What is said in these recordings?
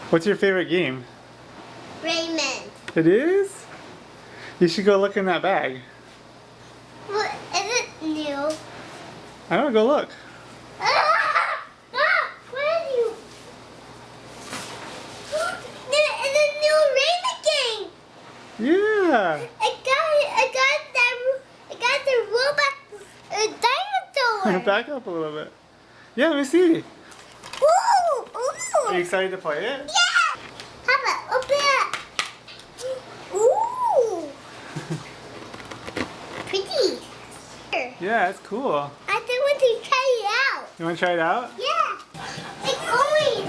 What's your favorite game? Rayman. It is? You should go look in that bag. What, is it new? I don't know, go look. Where are you? It's a new Rayman game. Yeah. I got the robot dinosaur. Back up a little bit. Yeah, let me see. Ooh, Are you ooh. excited to play it? Yeah. Papa, open it. Ooh. Pretty. Yeah, it's cool. I think we want to try it out. You want to try it out? Yeah. It's going.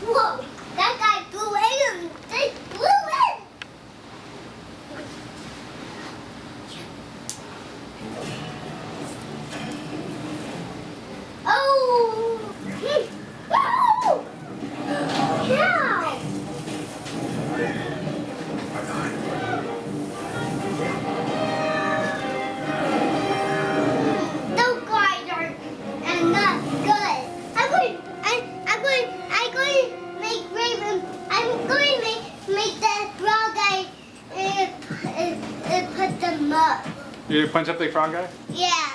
Whoa. That guy blew in. They blew in. Oh. Oh. Yeah. Those guys are not good. I'm going to make Raven. I'm going to make that brown guy and put them up. You punch up the frog guy? Yeah.